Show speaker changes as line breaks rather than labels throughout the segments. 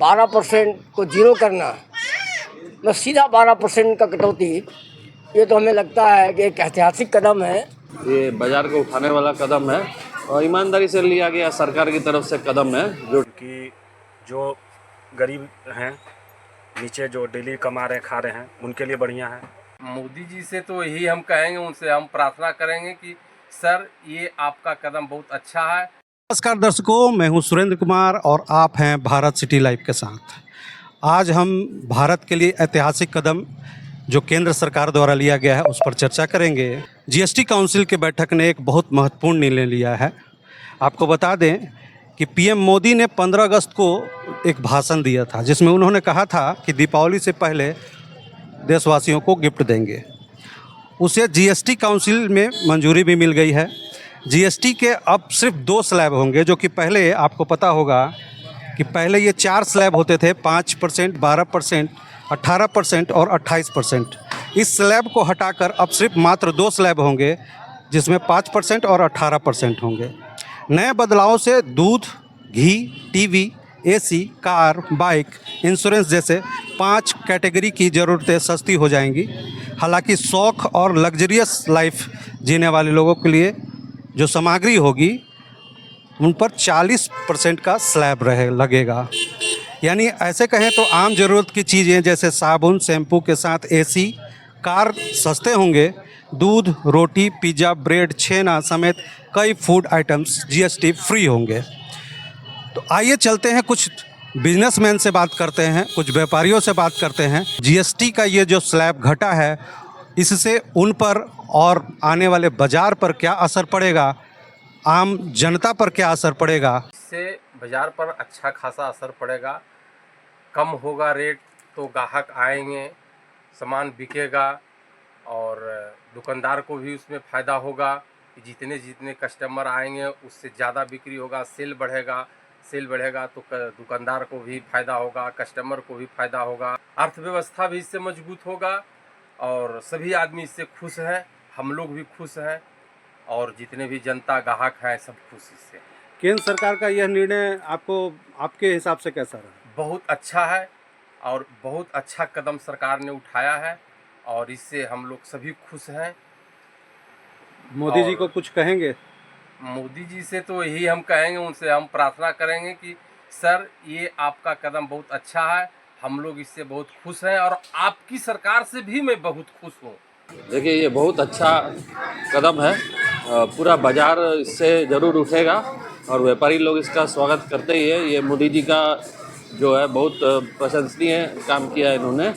12% को जीरो करना, मैं सीधा 12% का कटौती, ये तो हमें लगता है कि एक ऐतिहासिक कदम है।
ये बाजार को उठाने वाला कदम है और ईमानदारी से लिया गया सरकार की तरफ से कदम है,
जो गरीब हैं, नीचे जो डेली कमा रहे खा रहे हैं, उनके लिए बढ़िया है।
मोदी जी से तो यही हम कहेंगे, उनसे हम प्रार्थना करेंगे कि सर ये आपका कदम बहुत अच्छा है।
नमस्कार दर्शकों, मैं हूं सुरेंद्र कुमार और आप हैं भारत सिटी लाइव के साथ। आज हम भारत के लिए ऐतिहासिक कदम जो केंद्र सरकार द्वारा लिया गया है उस पर चर्चा करेंगे। जीएसटी काउंसिल की बैठक ने एक बहुत महत्वपूर्ण निर्णय लिया है। आपको बता दें कि पीएम मोदी ने 15 अगस्त को एक भाषण दिया था जिसमें उन्होंने कहा था कि दीपावली से पहले देशवासियों को गिफ्ट देंगे। उसे जीएसटी काउंसिल में मंजूरी भी मिल गई है। जीएसटी के अब सिर्फ 2 स्लैब होंगे, जो कि पहले आपको पता होगा कि पहले ये 4 स्लैब होते थे, 5%, 12%, 18% और 28%। इस स्लैब को हटाकर अब सिर्फ मात्र 2 स्लैब होंगे जिसमें 5% और 18% होंगे। नए बदलावों से दूध, घी, TV, AC, car, bike, insurance जैसे 5 कैटेगरी की ज़रूरतें सस्ती हो जाएंगी। हालांकि शौक और लग्जरियस लाइफ जीने वाले लोगों के लिए जो सामग्री होगी उन पर 40% का स्लैब लगेगा। यानी ऐसे कहें तो आम ज़रूरत की चीज़ें जैसे साबुन, शैम्पू के साथ एसी, कार सस्ते होंगे। दूध, रोटी, पिज़्ज़ा, ब्रेड, छेना समेत कई फूड आइटम्स जीएसटी फ्री होंगे। तो आइए चलते हैं, कुछ बिजनेसमैन से बात करते हैं, कुछ व्यापारियों से बात करते हैं। जीएसटी का ये जो स्लैब घटा है इससे उन पर और आने वाले बाज़ार पर क्या असर पड़ेगा, आम जनता पर क्या असर पड़ेगा।
इससे बाज़ार पर अच्छा खासा असर पड़ेगा। कम होगा रेट तो ग्राहक आएंगे, सामान बिकेगा और दुकानदार को भी उसमें फ़ायदा होगा कि जितने जितने कस्टमर आएंगे उससे ज़्यादा बिक्री होगा, सेल बढ़ेगा तो दुकानदार को भी फ़ायदा होगा, कस्टमर को भी फ़ायदा होगा, अर्थव्यवस्था भी इससे मजबूत होगा और सभी आदमी इससे खुश हैं, हम लोग भी खुश हैं और जितने भी जनता ग्राहक हैं सब खुश इससे।
केंद्र सरकार का यह निर्णय आपके हिसाब से कैसा रहा?
बहुत अच्छा है और बहुत अच्छा कदम सरकार ने उठाया है और इससे हम लोग सभी खुश हैं।
मोदी जी को कुछ कहेंगे?
मोदी जी से तो यही हम कहेंगे, उनसे हम प्रार्थना करेंगे कि सर ये आपका कदम बहुत अच्छा है, हम लोग इससे बहुत खुश हैं और आपकी सरकार से भी मैं बहुत खुश हूँ।
देखिए ये बहुत अच्छा कदम है, पूरा बाजार इससे ज़रूर उठेगा और व्यापारी लोग इसका स्वागत करते ही है। ये मोदी जी का जो है बहुत प्रशंसनीय काम किया है इन्होंने।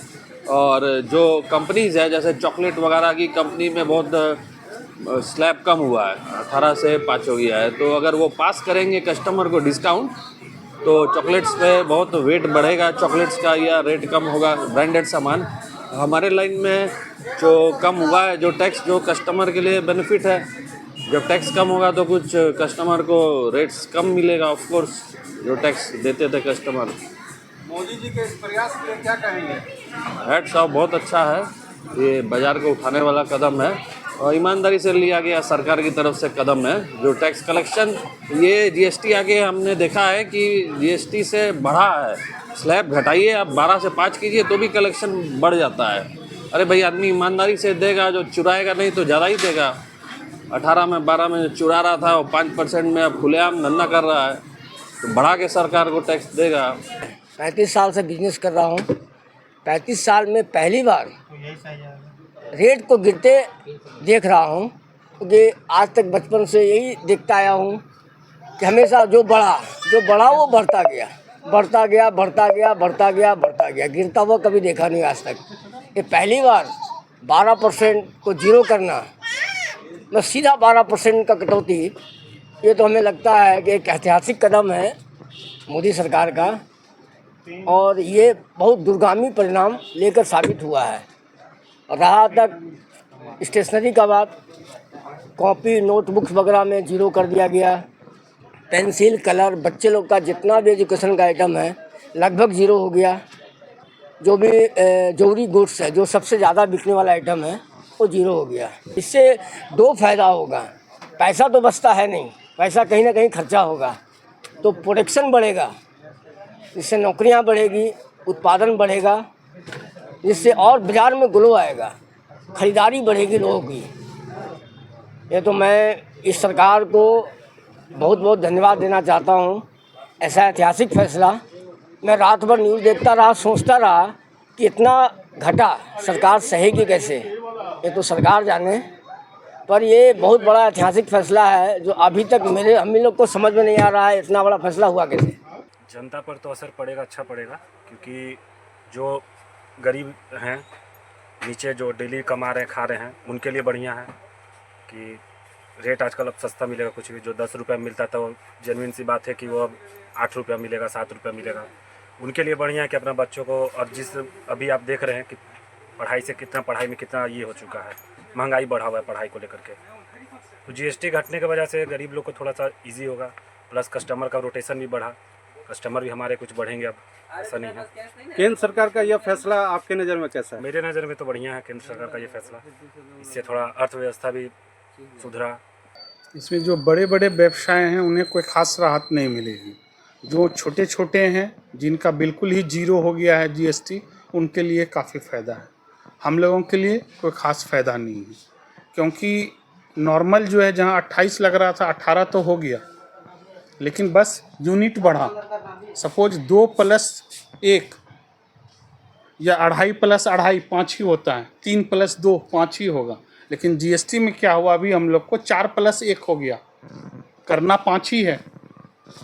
और जो कंपनीज़ है जैसे चॉकलेट वगैरह की कंपनी में बहुत स्लैब कम हुआ है, 18 से 5 हो गया है। तो अगर वो पास करेंगे कस्टमर को डिस्काउंट तो चॉकलेट्स पे बहुत वेट बढ़ेगा चॉकलेट्स का, या रेट कम होगा ब्रांडेड सामान। हमारे लाइन में जो कम हुआ है, जो टैक्स जो कस्टमर के लिए बेनिफिट है, जब टैक्स कम होगा तो कुछ कस्टमर को रेट्स कम मिलेगा, ऑफ कोर्स जो टैक्स देते थे कस्टमर।
मोदी जी के इस प्रयास के लिए क्या कहेंगे?
हैट्स ऑफ, बहुत अच्छा है, ये बाज़ार को उठाने वाला कदम है और ईमानदारी से लिया गया सरकार की तरफ से कदम है। जो टैक्स कलेक्शन ये जीएसटी आगे हमने देखा है कि जीएसटी से बढ़ा है, स्लैब घटाइए आप 12 से 5 कीजिए तो भी कलेक्शन बढ़ जाता है। अरे भाई आदमी ईमानदारी से देगा, जो चुराएगा नहीं तो ज़्यादा ही देगा। 18 में 12 में चुरा रहा था और 5% में अब खुलेआम धंधा कर रहा है, तो बढ़ा के सरकार को टैक्स देगा।
35 साल से बिजनेस कर रहा हूँ। 35 साल में पहली बार रेट को गिरते देख रहा हूँ, क्योंकि आज तक बचपन से यही देखता आया हूँ कि हमेशा जो बढ़ा वो बढ़ता गया, गिरता हुआ कभी देखा नहीं आज तक। ये पहली बार 12% को जीरो करना, मैं सीधा 12% का कटौती, ये तो हमें लगता है कि एक ऐतिहासिक कदम है मोदी सरकार का और ये बहुत दूरगामी परिणाम लेकर साबित हुआ है। रहा तक स्टेशनरी का बात, कॉपी नोटबुक्स वगैरह में जीरो कर दिया गया, पेंसिल कलर बच्चे लोग का जितना भी एजुकेशन का आइटम है लगभग जीरो हो गया। जो भी जरूरी गुड्स है, जो सबसे ज़्यादा बिकने वाला आइटम है वो जीरो हो गया। इससे 2 फ़ायदा होगा, पैसा तो बचता है नहीं, पैसा कहीं ना कहीं खर्चा होगा, तो प्रोडक्शन बढ़ेगा जिससे नौकरियां बढ़ेगी, उत्पादन बढ़ेगा, जिससे और बाज़ार में ग्लो आएगा, ख़रीदारी बढ़ेगी लोगों की। ये तो मैं इस सरकार को बहुत बहुत धन्यवाद देना चाहता हूँ। ऐसा ऐतिहासिक फैसला, मैं रात भर न्यूज़ देखता रहा, सोचता रहा कि इतना घटा सरकार सहेगी कैसे, ये तो सरकार जाने। पर ये बहुत बड़ा ऐतिहासिक फैसला है जो अभी तक हम लोग को समझ में नहीं आ रहा है, इतना बड़ा फैसला हुआ कैसे।
जनता पर तो असर पड़ेगा, अच्छा पड़ेगा, क्योंकि जो गरीब हैं, नीचे जो डेली कमा रहे खा रहे हैं, उनके लिए बढ़िया है कि रेट आजकल अब सस्ता मिलेगा। कुछ भी जो 10 रुपये मिलता था वो जेन्युइन सी बात है कि वो अब 8 रुपया मिलेगा, 7 रुपया मिलेगा। उनके लिए बढ़िया है कि अपना बच्चों को, और जिस अभी आप देख रहे हैं कि पढ़ाई में कितना ये हो चुका है, महंगाई बढ़ा हुआ है पढ़ाई को लेकर के। तो जीएसटी घटने की वजह से गरीब लोग को थोड़ा सा ईजी होगा, प्लस कस्टमर का रोटेशन भी बढ़ा, कस्टमर भी हमारे कुछ बढ़ेंगे। अब ऐसा नहीं है।
केंद्र सरकार का यह फैसला आपके नज़र में कैसा है?
मेरे नज़र में तो बढ़िया है केंद्र सरकार का ये फैसला। इससे थोड़ा अर्थव्यवस्था भी सुधरा।
इसमें जो बड़े बड़े व्यवसाय हैं उन्हें कोई खास राहत नहीं मिलेगी। जो छोटे छोटे हैं, जिनका बिल्कुल ही जीरो हो गया है जीएसटी, उनके लिए काफ़ी फ़ायदा है। हम लोगों के लिए कोई ख़ास फ़ायदा नहीं है, क्योंकि नॉर्मल जो है जहां 28 लग रहा था 18 तो हो गया, लेकिन बस यूनिट बढ़ा। सपोज 2 + 1 या 2.5 + 2.5 5 ही होता है, 3 + 2 5 ही होगा। लेकिन जीएसटी में क्या हुआ, अभी हम लोग को 4 + 1 हो गया। करना 5 ही है,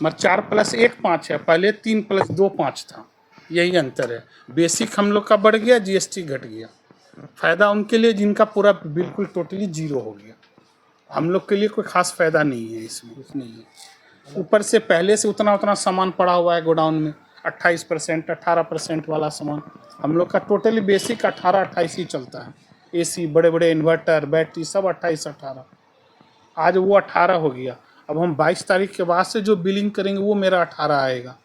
मगर 4 + 1 5 है, पहले 3 + 2 5 था। यही अंतर है। बेसिक हम लोग का बढ़ गया, जीएसटी घट गया। फ़ायदा उनके लिए जिनका पूरा बिल्कुल टोटली जीरो हो गया। हम लोग के लिए कोई ख़ास फ़ायदा नहीं है इसमें, कुछ नहीं है। ऊपर से पहले से उतना सामान पड़ा हुआ है गोडाउन में, 28% 18% वाला सामान। हम लोग का टोटली बेसिक 18-28 ही चलता है। एसी, बड़े बड़े इन्वर्टर, बैटरी सब 28-18। आज वो 18 हो गया। अब हम 22 तारीख के बाद से जो बिलिंग करेंगे वो मेरा 18 आएगा,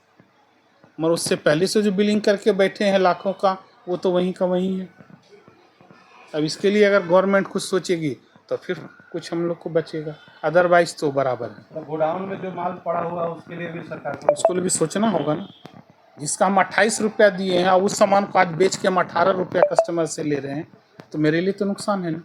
मगर उससे पहले से जो बिलिंग करके बैठे हैं लाखों का, वो तो वहीं का वहीं है। अब इसके लिए अगर गवर्नमेंट कुछ सोचेगी तो फिर कुछ हम लोग को बचेगा, अदरवाइज तो बराबर है।
गोडाउन में जो माल पड़ा हुआ है उसके लिए भी सरकार को
उसको भी सोचना होगा ना। जिसका हम 28 रुपया दिए हैं और उस सामान को आज बेच के हम 18 रुपया कस्टमर से ले रहे हैं, तो मेरे लिए तो नुकसान है ना।